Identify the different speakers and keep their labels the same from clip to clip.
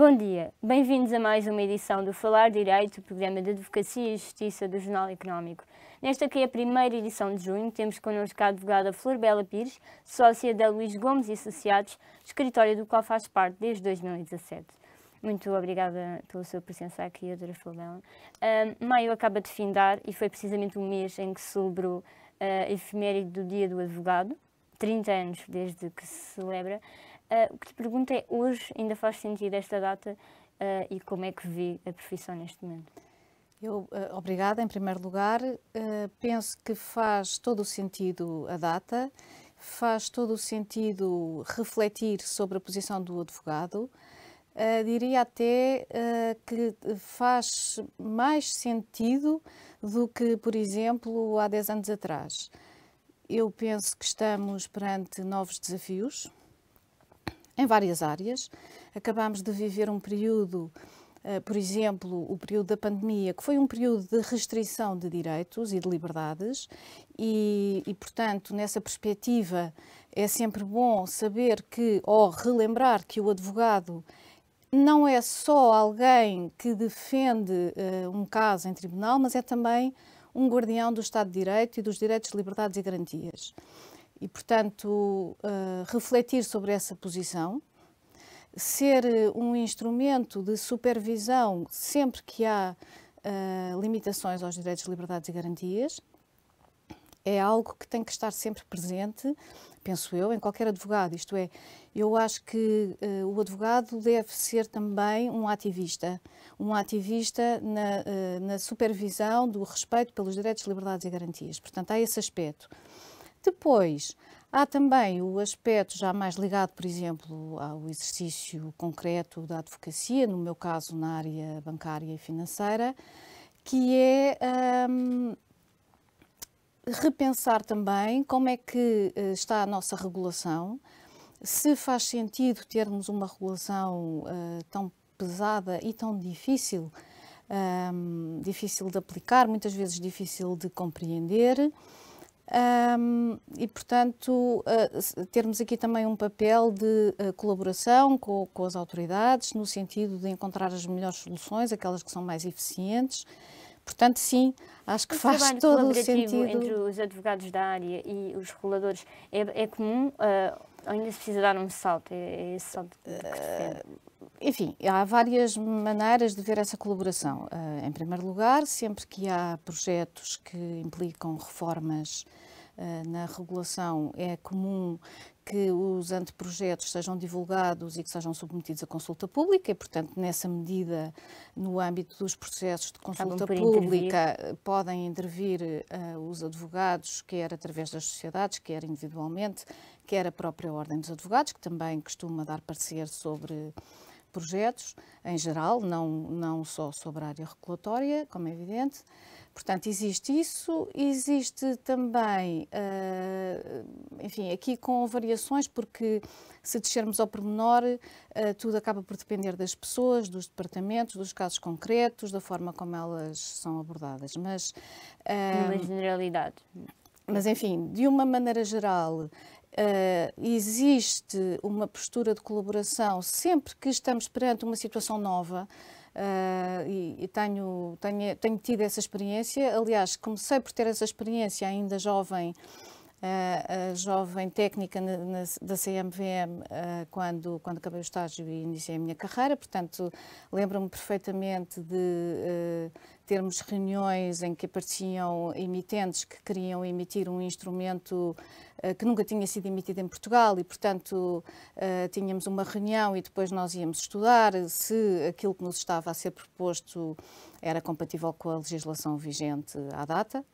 Speaker 1: Bom dia, bem-vindos a mais uma edição do Falar Direito, o programa de Advocacia e Justiça do Jornal Económico. Nesta que é a primeira edição de junho, temos connosco a advogada Flor Bela Pires, sócia da Luís Gomes e Associados, escritório do qual faz parte desde 2017. Muito obrigada pela sua presença aqui, Dra. Flor Bela. Maio acaba de findar e foi precisamente o mês em que se celebrou a efeméride do Dia do Advogado, 30 anos desde que se celebra. O que te pergunto é, hoje ainda faz sentido esta data e como é que vê a profissão neste momento?
Speaker 2: Obrigada, em primeiro lugar. Penso que faz todo o sentido a data, faz todo o sentido refletir sobre a posição do advogado. Diria até que faz mais sentido do que, por exemplo, há 10 anos atrás. Eu penso que estamos perante novos desafios em várias áreas. Acabamos de viver um período, por exemplo, o período da pandemia, que foi um período de restrição de direitos e de liberdades e, portanto, nessa perspectiva é sempre bom saber que, ou relembrar que o advogado não é só alguém que defende um caso em tribunal, mas é também um guardião do Estado de Direito e dos direitos, liberdades e garantias. E, portanto, refletir sobre essa posição, ser um instrumento de supervisão sempre que há limitações aos direitos, liberdades e garantias, é algo que tem que estar sempre presente, penso eu, em qualquer advogado. Isto é, eu acho que o advogado deve ser também um ativista na supervisão do respeito pelos direitos, liberdades e garantias. Portanto, há esse aspecto. Depois, há também o aspecto já mais ligado, por exemplo, ao exercício concreto da advocacia, no meu caso na área bancária e financeira, que é repensar também como é que está a nossa regulação, se faz sentido termos uma regulação tão pesada e tão difícil, difícil de aplicar, muitas vezes difícil de compreender. E, portanto, termos aqui também um papel de colaboração com as autoridades, no sentido de encontrar as melhores soluções, aquelas que são mais eficientes. Portanto, sim, acho que faz todo o sentido.
Speaker 1: Entre os advogados da área e os reguladores é comum, ainda se precisa dar um salto, é esse salto que se defende?
Speaker 2: Enfim, há várias maneiras de ver essa colaboração. Em primeiro lugar, sempre que há projetos que implicam reformas na regulação, é comum que os anteprojetos sejam divulgados e que sejam submetidos a consulta pública e, portanto, nessa medida, no âmbito dos processos de consulta pública, podem intervir os advogados, quer através das sociedades, quer individualmente, quer a própria Ordem dos Advogados, que também costuma dar parecer sobre projetos, em geral, não só sobre a área regulatória, como é evidente. Portanto, existe isso, existe também, enfim, aqui com variações, porque se descermos ao pormenor, tudo acaba por depender das pessoas, dos departamentos, dos casos concretos, da forma como elas são abordadas. Mas,
Speaker 1: numa generalidade.
Speaker 2: Mas, enfim, de uma maneira geral, existe uma postura de colaboração sempre que estamos perante uma situação nova. E tenho tido essa experiência. Aliás, comecei por ter essa experiência ainda jovem, jovem técnica da CMVM, quando acabei o estágio e iniciei a minha carreira. Portanto, lembro-me perfeitamente de termos reuniões em que apareciam emitentes que queriam emitir um instrumento que nunca tinha sido emitido em Portugal e, portanto, tínhamos uma reunião e depois nós íamos estudar se aquilo que nos estava a ser proposto era compatível com a legislação vigente à data.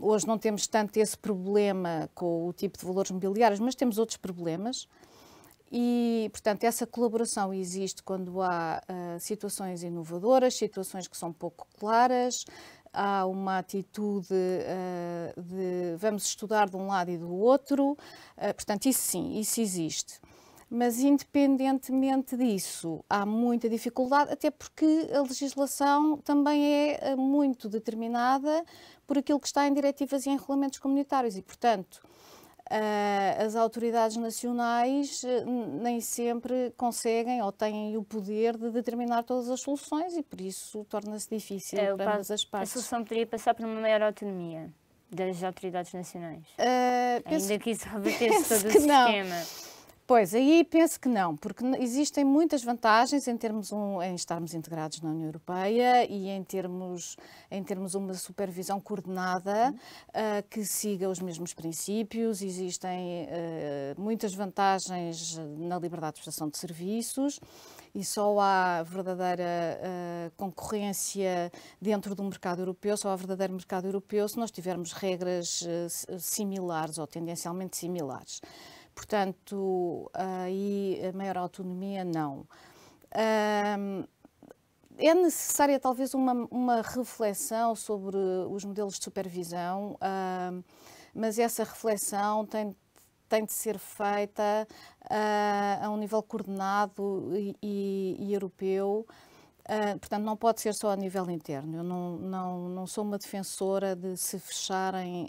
Speaker 2: Hoje não temos tanto esse problema com o tipo de valores mobiliários, mas temos outros problemas. E, portanto, essa colaboração existe quando há situações inovadoras, situações que são pouco claras, há uma atitude de vamos estudar de um lado e do outro, portanto, isso sim, isso existe. Mas, independentemente disso, há muita dificuldade, até porque a legislação também é muito determinada por aquilo que está em diretivas e em regulamentos comunitários e, portanto, As autoridades nacionais nem sempre conseguem ou têm o poder de determinar todas as soluções e por isso torna-se difícil para ambas as partes.
Speaker 1: A solução poderia passar por uma maior autonomia das autoridades nacionais, ainda que isso revertesse todo o sistema.
Speaker 2: Pois, aí penso que não, porque existem muitas vantagens em estarmos integrados na União Europeia e em termos uma supervisão coordenada que siga os mesmos princípios. Existem muitas vantagens na liberdade de prestação de serviços e só há verdadeira concorrência dentro do mercado europeu, só há verdadeiro mercado europeu se nós tivermos regras similares ou tendencialmente similares. Portanto, aí a maior autonomia não. É necessária talvez uma reflexão sobre os modelos de supervisão, mas essa reflexão tem de ser feita a um nível coordenado e europeu. Portanto, não pode ser só a nível interno. Eu não sou uma defensora de se fecharem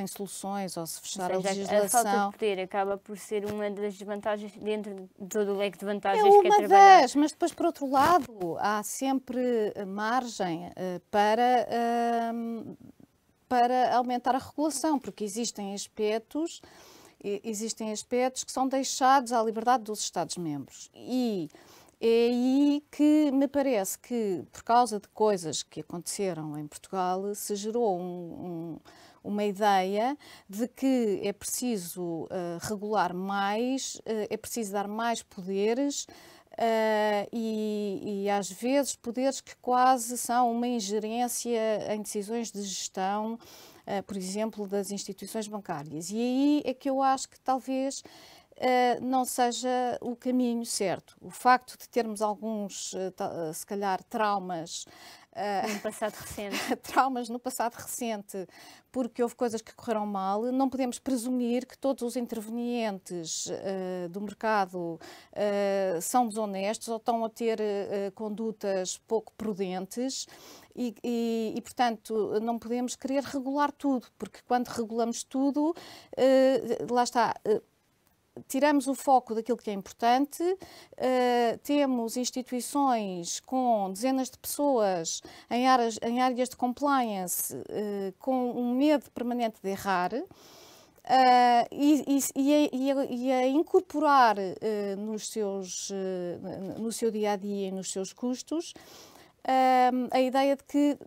Speaker 2: soluções ou se fechar a legislação.
Speaker 1: A falta de poder acaba por ser uma das desvantagens dentro de todo o leque de vantagens
Speaker 2: que é
Speaker 1: trabalhar.
Speaker 2: Mas depois, por outro lado, há sempre margem para aumentar a regulação, porque existem aspectos que são deixados à liberdade dos Estados-membros. E é aí que me parece que, por causa de coisas que aconteceram em Portugal, se gerou uma ideia de que é preciso regular mais, é preciso dar mais poderes e às vezes poderes que quase são uma ingerência em decisões de gestão, por exemplo, das instituições bancárias. E aí é que eu acho que talvez não seja o caminho certo. O facto de termos alguns, se calhar, traumas
Speaker 1: no passado recente.
Speaker 2: Traumas no passado recente, porque houve coisas que correram mal, não podemos presumir que todos os intervenientes do mercado são desonestos ou estão a ter condutas pouco prudentes e, portanto, não podemos querer regular tudo, porque quando regulamos tudo, lá está... tiramos o foco daquilo que é importante, temos instituições com dezenas de pessoas em áreas de compliance com um medo permanente de errar e a incorporar no seu dia-a-dia e nos seus custos a ideia de que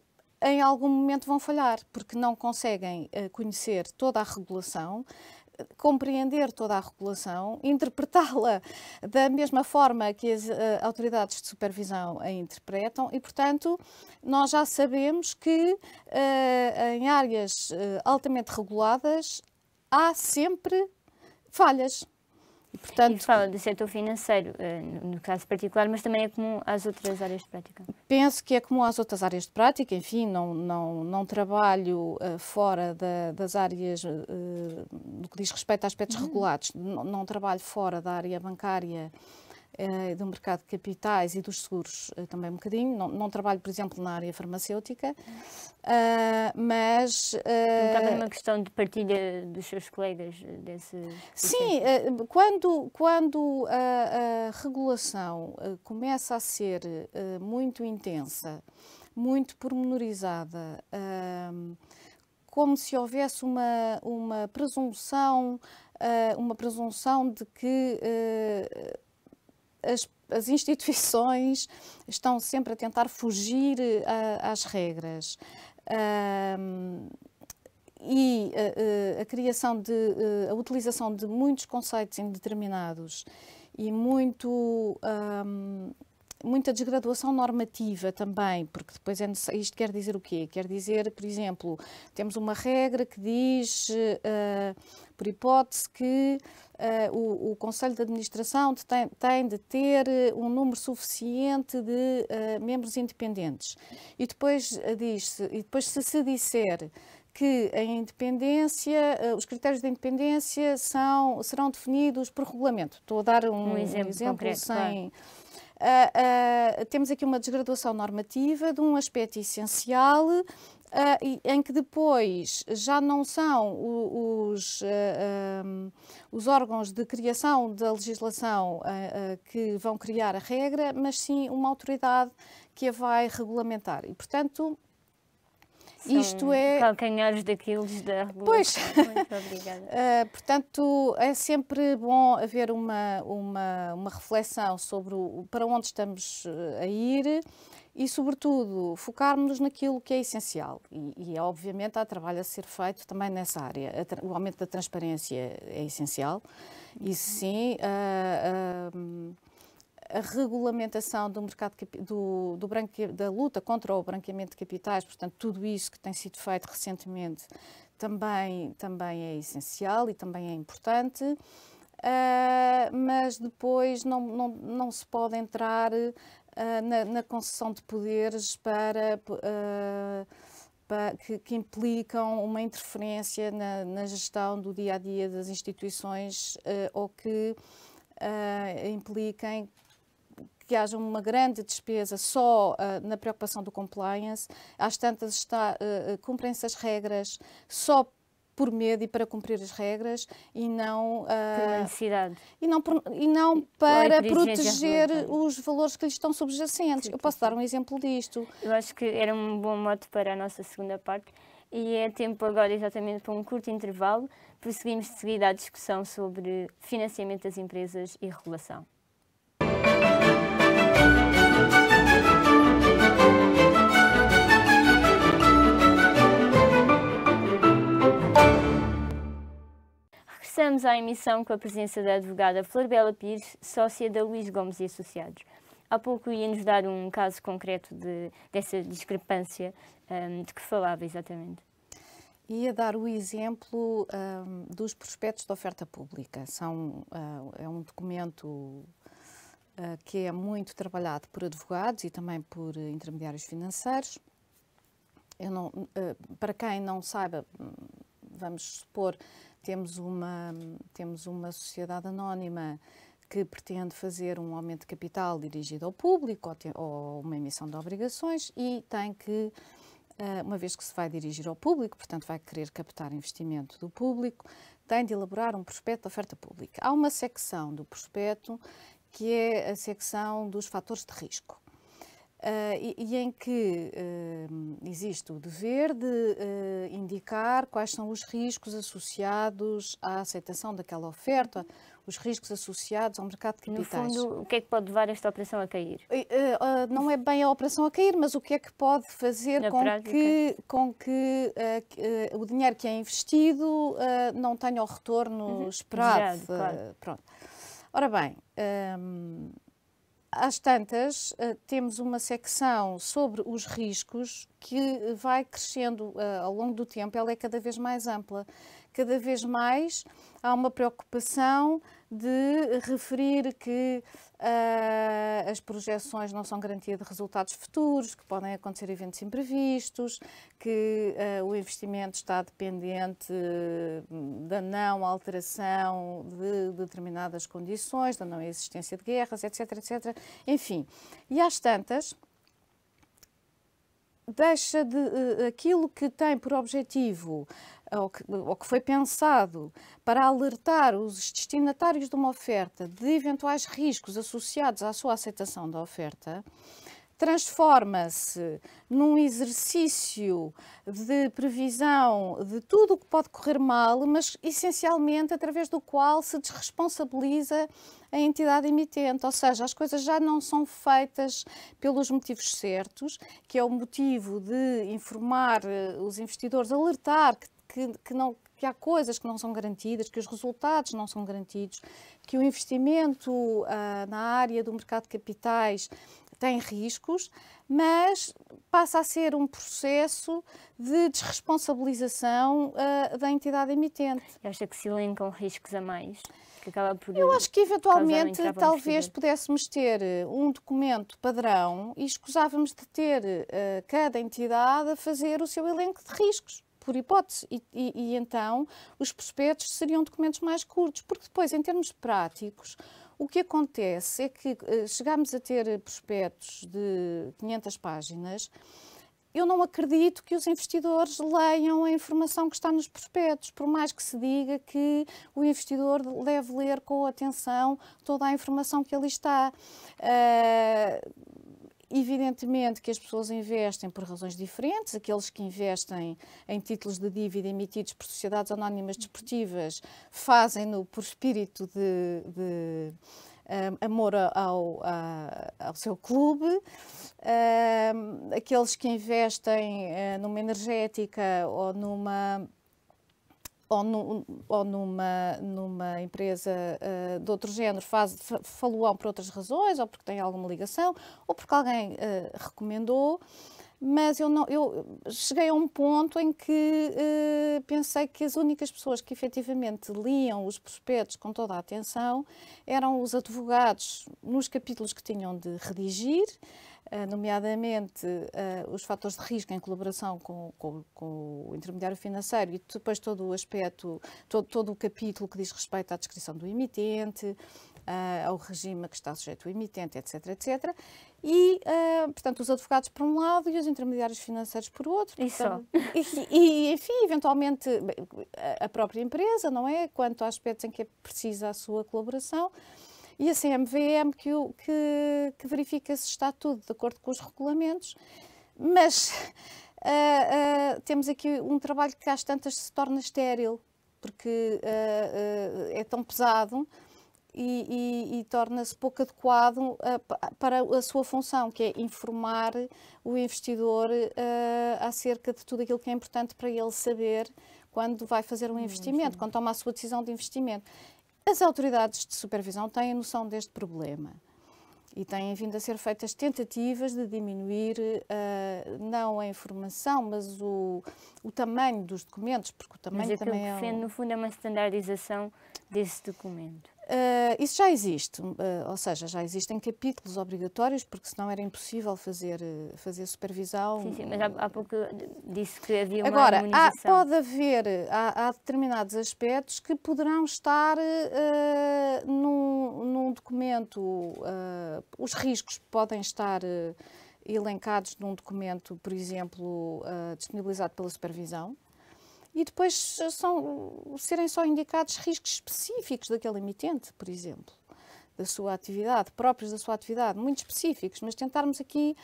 Speaker 2: em algum momento vão falhar, porque não conseguem conhecer toda a regulação, compreender toda a regulação, interpretá-la da mesma forma que as autoridades de supervisão a interpretam e, portanto, nós já sabemos que em áreas altamente reguladas há sempre falhas.
Speaker 1: E, portanto, fala do setor financeiro, no caso particular, mas também é comum às outras áreas de prática?
Speaker 2: Penso que é comum às outras áreas de prática. Enfim, não trabalho fora das áreas do que diz respeito a aspectos regulados. Não trabalho fora da área bancária, do mercado de capitais e dos seguros também um bocadinho. Não trabalho, por exemplo, na área farmacêutica, mas...
Speaker 1: Estava numa questão de partilha dos seus colegas desse...
Speaker 2: Sim, quando a regulação começa a ser muito intensa, muito pormenorizada, como se houvesse uma presunção de que as instituições estão sempre a tentar fugir às regras. E a criação a utilização de muitos conceitos indeterminados e muita desgraduação normativa também, porque depois isto quer dizer o quê? Quer dizer, por exemplo, temos uma regra que diz, por hipótese, que o Conselho de Administração tem de ter um número suficiente de membros independentes. E depois se disser que a independência, os critérios de independência serão definidos por regulamento. Estou a dar um exemplo
Speaker 1: concreto,
Speaker 2: sem... Temos aqui uma desgraduação normativa de um aspecto essencial em que depois já não são os órgãos de criação da legislação que vão criar a regra, mas sim uma autoridade que a vai regulamentar. E, portanto, isto é...
Speaker 1: calcanhares daqueles da regulação.
Speaker 2: Pois.
Speaker 1: Muito obrigada.
Speaker 2: Portanto, é sempre bom haver uma reflexão sobre para onde estamos a ir e, sobretudo, focarmos-nos naquilo que é essencial. E, obviamente, há trabalho a ser feito também nessa área. O aumento da transparência é essencial. Isso sim. A regulamentação do mercado da luta contra o branqueamento de capitais, portanto, tudo isso que tem sido feito recentemente também é essencial e também é importante, mas depois não se pode entrar na concessão de poderes que implicam uma interferência na gestão do dia-a-dia das instituições ou que impliquem que haja uma grande despesa só na preocupação do compliance. Às tantas cumprem-se as regras só por medo e para cumprir as regras e não
Speaker 1: por uma necessidade.
Speaker 2: E não para proteger os valores que lhes estão subjacentes. Eu posso dar um exemplo disto.
Speaker 1: Eu acho que era um bom mote para a nossa segunda parte e é tempo agora exatamente para um curto intervalo. Prosseguimos de seguida a discussão sobre financiamento das empresas e regulação. Regressamos à emissão com a presença da advogada Florbela Pires, sócia da Luís Gomes e Associados. Há pouco ia-nos dar um caso concreto dessa discrepância de que falava exatamente.
Speaker 2: Ia dar o exemplo dos prospectos de oferta pública. É um documento que é muito trabalhado por advogados e também por intermediários financeiros. Para quem não saiba, vamos supor, temos uma sociedade anónima que pretende fazer um aumento de capital dirigido ao público ou uma emissão de obrigações e tem que, uma vez que se vai dirigir ao público, portanto vai querer captar investimento do público, tem de elaborar um prospecto de oferta pública. Há uma secção do prospecto que é a secção dos fatores de risco. E em que existe o dever de indicar quais são os riscos associados à aceitação daquela oferta, os riscos associados ao mercado de capitais.
Speaker 1: No fundo, o que é que pode levar esta operação a cair?
Speaker 2: Não é bem a operação a cair, mas o que é que pode fazer com que o dinheiro que é investido não tenha o retorno esperado.
Speaker 1: Desejado, claro.
Speaker 2: Pronto. Ora bem, às tantas, temos uma secção sobre os riscos que vai crescendo ao longo do tempo, ela é cada vez mais ampla. Cada vez mais há uma preocupação de referir que as projeções não são garantia de resultados futuros, que podem acontecer eventos imprevistos, que o investimento está dependente da não alteração de determinadas condições, da não existência de guerras, etc, etc. Enfim, e às tantas, deixa aquilo que tem por objetivo ou que foi pensado para alertar os destinatários de uma oferta de eventuais riscos associados à sua aceitação da oferta, transforma-se num exercício de previsão de tudo o que pode correr mal, mas essencialmente através do qual se desresponsabiliza a entidade emitente, ou seja, as coisas já não são feitas pelos motivos certos, que é o motivo de informar os investidores, alertar que há coisas que não são garantidas, que os resultados não são garantidos, que o investimento na área do mercado de capitais tem riscos, mas passa a ser um processo de desresponsabilização da entidade emitente.
Speaker 1: Acha que se elencam riscos a mais? Que acaba por
Speaker 2: Eu acho que eventualmente talvez pudéssemos ter um documento padrão e escusávamos de ter cada entidade a fazer o seu elenco de riscos, por hipótese, e então os prospectos seriam documentos mais curtos, porque depois, em termos práticos, o que acontece é que chegamos a ter prospectos de 500 páginas eu não acredito que os investidores leiam a informação que está nos prospectos, por mais que se diga que o investidor deve ler com atenção toda a informação que ali está. Evidentemente que as pessoas investem por razões diferentes, aqueles que investem em títulos de dívida emitidos por sociedades anónimas desportivas fazem-no por espírito de amor ao seu clube, aqueles que investem numa energética ou numa empresa de outro género, falo-ão por outras razões, ou porque tem alguma ligação, ou porque alguém recomendou, mas eu cheguei a um ponto em que pensei que as únicas pessoas que efetivamente liam os prospectos com toda a atenção eram os advogados nos capítulos que tinham de redigir, nomeadamente os fatores de risco em colaboração com o intermediário financeiro e depois todo o aspecto, todo o capítulo que diz respeito à descrição do emitente, ao regime a que está sujeito o emitente, etc, etc. E, portanto, os advogados por um lado e os intermediários financeiros por outro. Portanto, e, enfim, eventualmente a própria empresa, não é? Quanto a aspectos em que é precisa a sua colaboração. E a CMVM que verifica se está tudo de acordo com os regulamentos, mas temos aqui um trabalho que às tantas se torna estéril, porque é tão pesado e torna-se pouco adequado para a sua função, que é informar o investidor acerca de tudo aquilo que é importante para ele saber quando vai fazer um investimento, quando toma a sua decisão de investimento. As autoridades de supervisão têm noção deste problema e têm vindo a ser feitas tentativas de diminuir não a informação, mas o tamanho dos documentos, porque o tamanho
Speaker 1: mas
Speaker 2: também
Speaker 1: que defende, no fundo, é uma standardização desse documento.
Speaker 2: Isso já existe, ou seja, já existem capítulos obrigatórios, porque senão era impossível fazer supervisão.
Speaker 1: Sim, mas há pouco disse que havia uma
Speaker 2: Agora,
Speaker 1: harmonização.
Speaker 2: há determinados aspectos que poderão estar num documento, os riscos podem estar elencados num documento, por exemplo, disponibilizado pela supervisão, e depois serem só indicados riscos específicos daquele emitente, por exemplo, da sua atividade, próprios da sua atividade, muito específicos, mas tentarmos aqui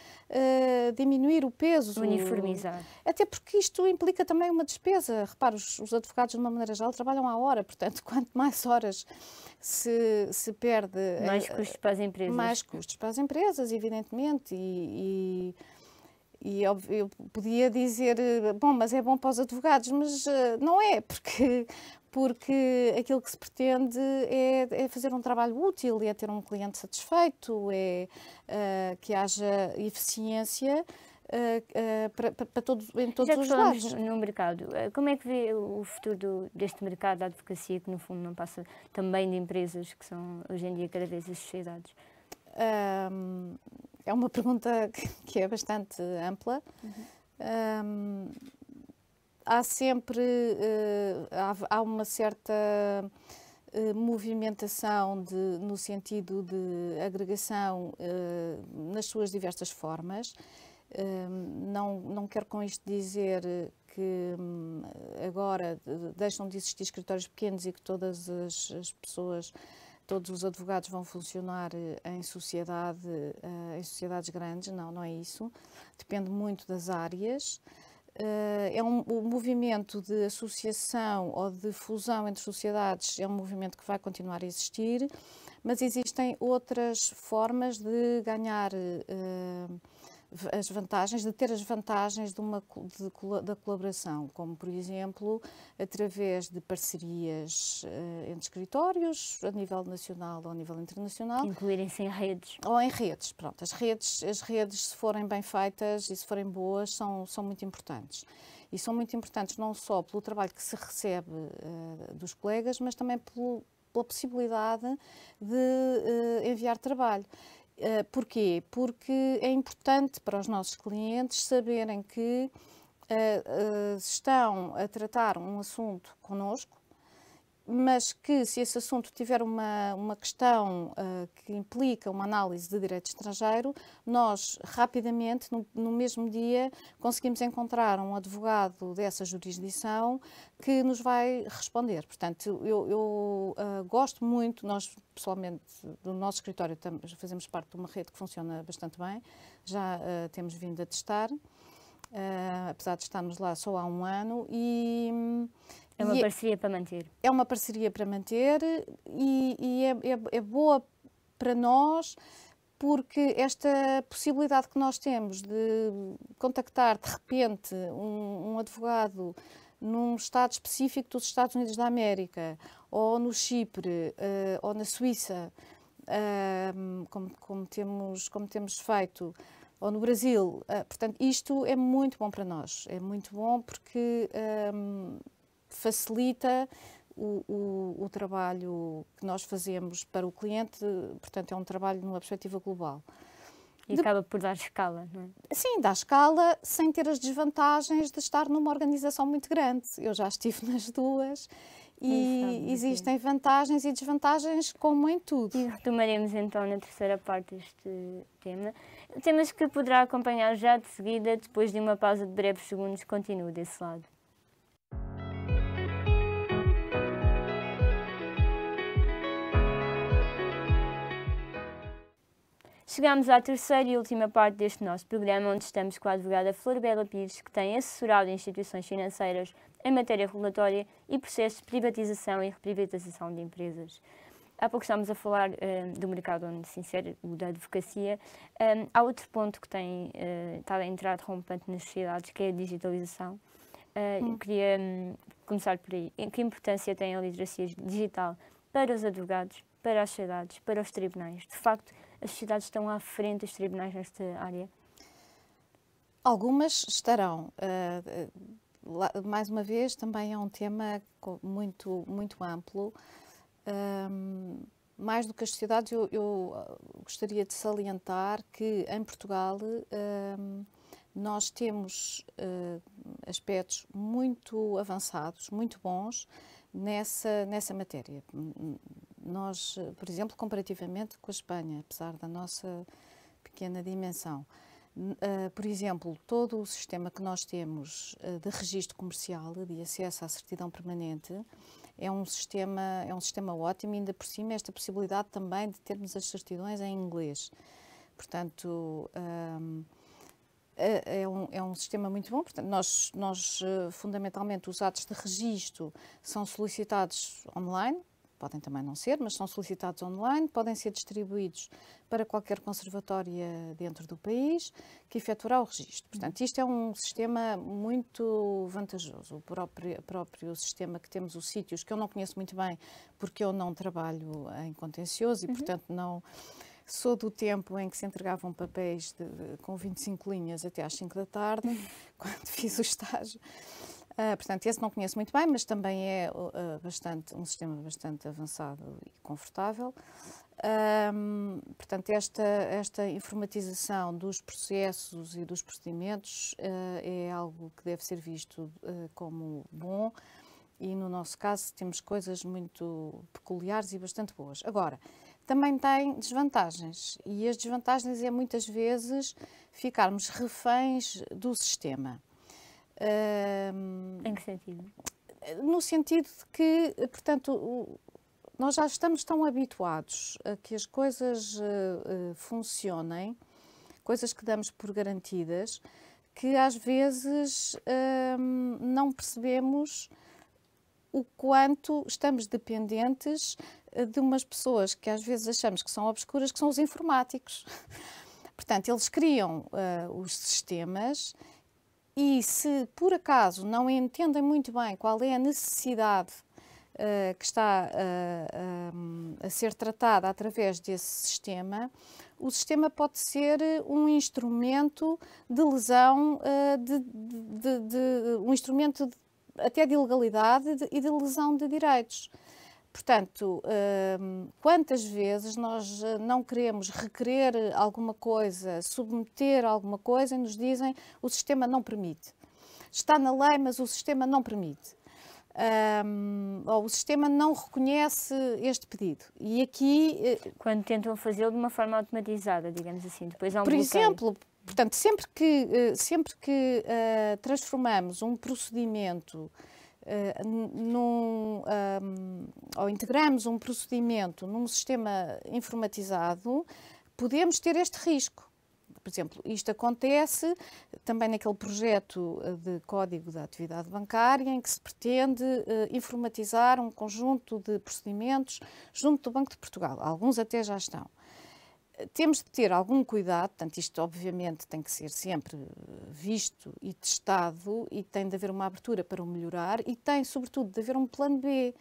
Speaker 2: diminuir o peso.
Speaker 1: Uniformizar.
Speaker 2: Até porque isto implica também uma despesa. Repare, os advogados, de uma maneira geral, trabalham à hora, portanto, quanto mais horas se perde...
Speaker 1: Mais custos para as empresas.
Speaker 2: Mais custos para as empresas, evidentemente, e eu podia dizer, bom, mas é bom para os advogados, mas não é, porque aquilo que se pretende é fazer um trabalho útil, é ter um cliente satisfeito, é que haja eficiência em todos os lados.
Speaker 1: Já que falamos no mercado, como é que vê o futuro deste mercado da advocacia, que no fundo não passa também de empresas, que são hoje em dia cada vez as sociedades?
Speaker 2: É uma pergunta que é bastante ampla. Há sempre há uma certa movimentação no sentido de agregação nas suas diversas formas. Não quero com isto dizer que agora deixam de existir escritórios pequenos e que todas as pessoas, todos os advogados vão funcionar em sociedades grandes. Não é isso. Depende muito das áreas. O movimento de associação ou de fusão entre sociedades é um movimento que vai continuar a existir, mas existem outras formas de ganhar as vantagens, de ter as vantagens da colaboração, como, por exemplo, através de parcerias entre escritórios, a nível nacional ou a nível internacional.
Speaker 1: Incluírem-se em redes.
Speaker 2: Ou em redes. Pronto, as redes, se forem bem feitas e se forem boas, são muito importantes. E são muito importantes não só pelo trabalho que se recebe dos colegas, mas também pela possibilidade de enviar trabalho. Porquê? Porque é importante para os nossos clientes saberem que estão a tratar um assunto connosco mas que se esse assunto tiver uma questão que implica uma análise de direito estrangeiro, nós rapidamente, no mesmo dia, conseguimos encontrar um advogado dessa jurisdição que nos vai responder. Portanto, eu gosto muito, nós pessoalmente, do nosso escritório, fazemos parte de uma rede que funciona bastante bem, já temos vindo a testar, apesar de estarmos lá só há um ano,
Speaker 1: é uma parceria para manter.
Speaker 2: É uma parceria para manter e é boa para nós, porque esta possibilidade que nós temos de contactar de repente um advogado num estado específico dos Estados Unidos da América, ou no Chipre, ou na Suíça, como temos feito, ou no Brasil. Portanto, isto é muito bom para nós. É muito bom porque facilita o trabalho que nós fazemos para o cliente, portanto é um trabalho numa perspectiva global.
Speaker 1: E acaba por dar escala, não é?
Speaker 2: Sim, dá escala sem ter as desvantagens de estar numa organização muito grande. Eu já estive nas duas e existem vantagens e desvantagens como em tudo.
Speaker 1: E retomaremos então na terceira parte deste tema. Temas que poderá acompanhar já de seguida, depois de uma pausa de breves segundos. Continue desse lado. Chegamos à terceira e última parte deste nosso programa, onde estamos com a advogada Florbela Pires, que tem assessorado instituições financeiras em matéria regulatória e processos de privatização e reprivatização de empresas. Há pouco estávamos a falar do mercado onde se insere o da advocacia. Há outro ponto que tem estado a entrar rompante nas sociedades, que é a digitalização. Eu queria começar por aí. Que importância tem a literacia digital para os advogados, para as sociedades, para os tribunais? De facto, as sociedades estão à frente dos tribunais nesta área?
Speaker 2: Algumas estarão. Mais uma vez, também é um tema muito, muito amplo. Mais do que as sociedades, eu gostaria de salientar que em Portugal nós temos aspectos muito avançados, muito bons nessa matéria. Nós, por exemplo, comparativamente com a Espanha, apesar da nossa pequena dimensão, por exemplo, todo o sistema que nós temos de registro comercial, de acesso à certidão permanente, é um sistema ótimo e ainda por cima esta possibilidade também de termos as certidões em inglês. Portanto, é um sistema muito bom. Portanto, nós fundamentalmente, os atos de registro são solicitados online, podem também não ser, mas são solicitados online, podem ser distribuídos para qualquer conservatória dentro do país que efetuará o registro. Portanto, isto é um sistema muito vantajoso. O próprio sistema que temos, os sítios, que eu não conheço muito bem, porque eu não trabalho em contencioso e, portanto, não sou do tempo em que se entregavam papéis com 25 linhas até às 5 da tarde, quando fiz o estágio. Portanto, esse não conheço muito bem, mas também é um sistema bastante avançado e confortável. Portanto, esta informatização dos processos e dos procedimentos é algo que deve ser visto como bom e, no nosso caso, temos coisas muito peculiares e bastante boas. Agora, também tem desvantagens e as desvantagens é muitas vezes ficarmos reféns do sistema.
Speaker 1: Em que sentido?
Speaker 2: No sentido de que, portanto, nós já estamos tão habituados a que as coisas funcionem, coisas que damos por garantidas, que às vezes não percebemos o quanto estamos dependentes de umas pessoas que às vezes achamos que são obscuras, que são os informáticos. Portanto, eles criam os sistemas. E se por acaso não entendem muito bem qual é a necessidade que está a ser tratada através desse sistema, o sistema pode ser um instrumento de lesão, um instrumento até de ilegalidade e de lesão de direitos. Portanto, quantas vezes nós não queremos requerer alguma coisa, submeter alguma coisa e nos dizem o sistema não permite. Está na lei, mas o sistema não permite. ou o sistema não reconhece este pedido. E aqui...
Speaker 1: Quando tentam fazê-lo de uma forma automatizada, digamos assim, depois há um
Speaker 2: Por
Speaker 1: bloqueio.
Speaker 2: exemplo, portanto, sempre que transformamos um procedimento ou integramos um procedimento num sistema informatizado, podemos ter este risco. Por exemplo, isto acontece também naquele projeto de código da atividade bancária em que se pretende informatizar um conjunto de procedimentos junto do Banco de Portugal. Alguns até já estão. Temos de ter algum cuidado, portanto, isto obviamente tem que ser sempre visto e testado e tem de haver uma abertura para o melhorar e tem, sobretudo, de haver um plano B,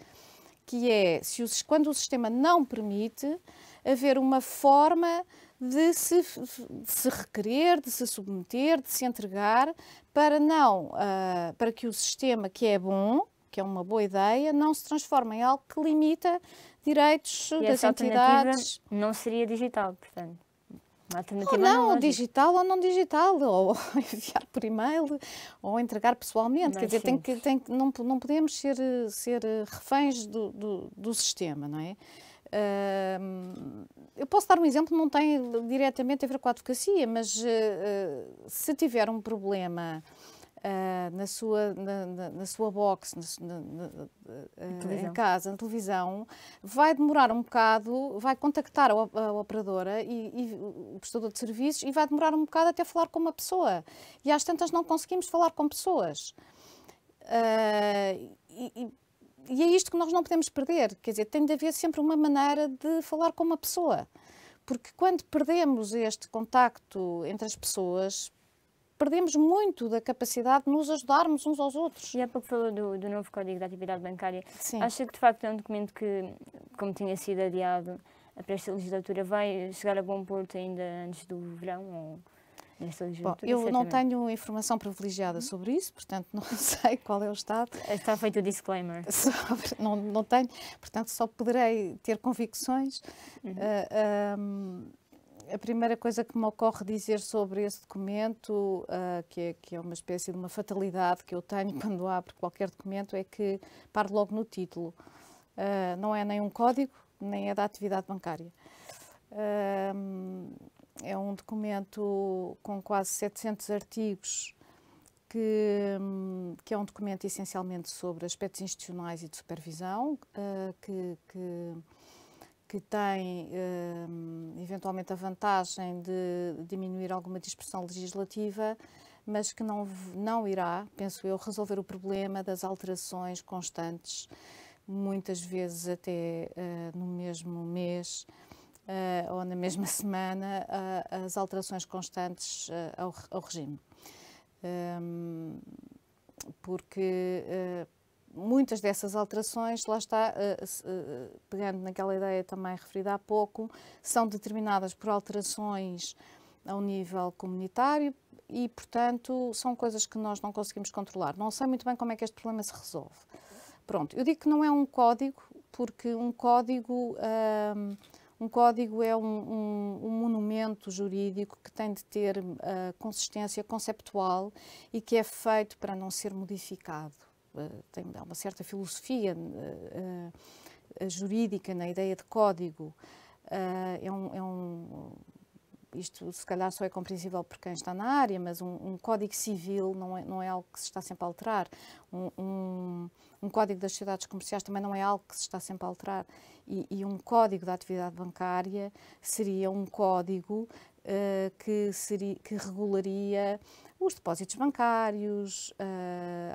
Speaker 2: que é, quando o sistema não permite, haver uma forma de se requerer, de se submeter, de se entregar, para que o sistema, que é bom, que é uma boa ideia, não se transforme em algo que limita direitos das entidades.
Speaker 1: Não seria digital, portanto. Uma alternativa
Speaker 2: Não, digital ou não digital, ou enviar por e-mail, ou entregar pessoalmente. Quer dizer, não podemos ser reféns do sistema, não é? Eu posso dar um exemplo, não tem diretamente a ver com a advocacia, mas se tiver um problema na sua box, em casa, na televisão, vai demorar um bocado, vai contactar a operadora e o prestador de serviços e vai demorar um bocado até falar com uma pessoa. E às tantas não conseguimos falar com pessoas. E é isto que nós não podemos perder, quer dizer, tem de haver sempre uma maneira de falar com uma pessoa, porque quando perdemos este contacto entre as pessoas, perdemos muito da capacidade de nos ajudarmos uns aos outros.
Speaker 1: E há pouco falou do novo Código da Atividade Bancária.
Speaker 2: Sim.
Speaker 1: Acha que de facto é um documento que, como tinha sido adiado para esta legislatura, vai chegar a bom porto ainda antes do verão? Ou nesta legislatura?
Speaker 2: Bom, eu não tenho informação privilegiada sobre isso, portanto não sei qual é o estado.
Speaker 1: Está feito o disclaimer.
Speaker 2: Não tenho, portanto só poderei ter convicções. A primeira coisa que me ocorre dizer sobre esse documento, que é uma espécie de uma fatalidade que eu tenho quando abro qualquer documento, é que paro logo no título. Não é nem um código, nem é da atividade bancária. É um documento com quase 700 artigos, que é um documento essencialmente sobre aspectos institucionais e de supervisão, que tem eventualmente a vantagem de diminuir alguma dispersão legislativa, mas que não irá, penso eu, resolver o problema das alterações constantes, muitas vezes até no mesmo mês ou na mesma semana, as alterações constantes ao regime. Porque muitas dessas alterações, lá está, pegando naquela ideia também referida há pouco, são determinadas por alterações ao nível comunitário e, portanto, são coisas que nós não conseguimos controlar. Não sei muito bem como é que este problema se resolve. Pronto, eu digo que não é um código, porque um código é um monumento jurídico que tem de ter consistência conceptual e que é feito para não ser modificado. Tem uma certa filosofia jurídica na ideia de código. Isto se calhar só é compreensível por quem está na área, mas um código civil não é algo que se está sempre a alterar. Um código das sociedades comerciais também não é algo que se está sempre a alterar. E um código da atividade bancária seria um código que regularia os depósitos bancários,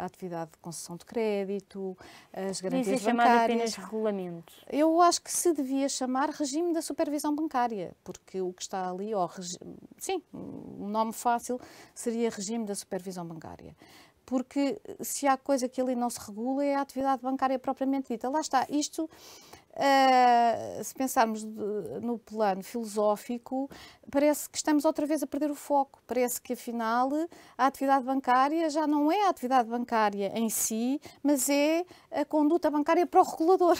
Speaker 2: a atividade de concessão de crédito, as garantias bancárias.
Speaker 1: Devia ser chamado apenas regulamento.
Speaker 2: Eu acho que se devia chamar regime da supervisão bancária, porque o que está ali, sim, o nome fácil seria regime da supervisão bancária. Porque se há coisa que ali não se regula é a atividade bancária propriamente dita. Lá está, isto... se pensarmos no plano filosófico, parece que estamos outra vez a perder o foco. Parece que, afinal, a atividade bancária já não é a atividade bancária em si, mas é a conduta bancária para o regulador.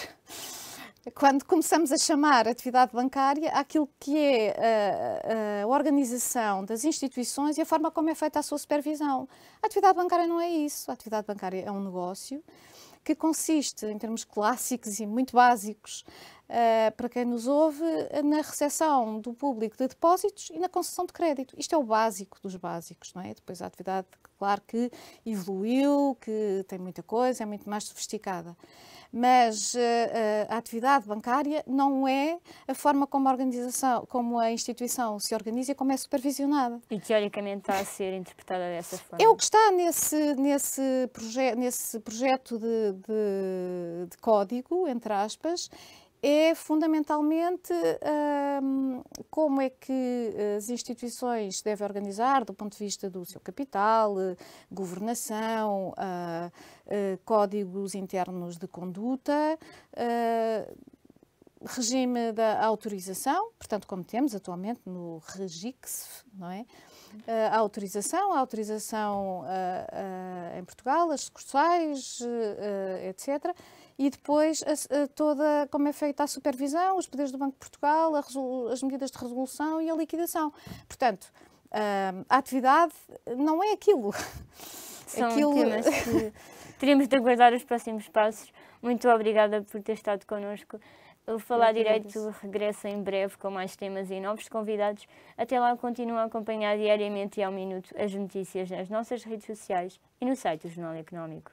Speaker 2: Quando começamos a chamar atividade bancária aquilo que é a organização das instituições e a forma como é feita a sua supervisão. A atividade bancária não é isso. A atividade bancária é um negócio que consiste, em termos clássicos e muito básicos, para quem nos ouve, na recepção do público de depósitos e na concessão de crédito. Isto é o básico dos básicos, não é? Depois a atividade, claro que evoluiu, que tem muita coisa, é muito mais sofisticada. Mas a atividade bancária não é a forma como a organização, como a instituição se organiza e como é supervisionada.
Speaker 1: E teoricamente está a ser interpretada dessa forma.
Speaker 2: É o que está nesse projeto de código, entre aspas, é fundamentalmente como é que as instituições se devem organizar do ponto de vista do seu capital, governação, códigos internos de conduta, regime da autorização, portanto, como temos atualmente no REGIX, não é? A autorização em Portugal, as sucursais, etc. E depois toda como é feita a supervisão, os poderes do Banco de Portugal, as medidas de resolução e a liquidação. Portanto, a atividade não é aquilo.
Speaker 1: São temas que teríamos de aguardar os próximos passos. Muito obrigada por ter estado connosco. O Falar Direito regressa em breve com mais temas e novos convidados. Até lá, continua a acompanhar diariamente e ao minuto as notícias nas nossas redes sociais e no site do Jornal Económico.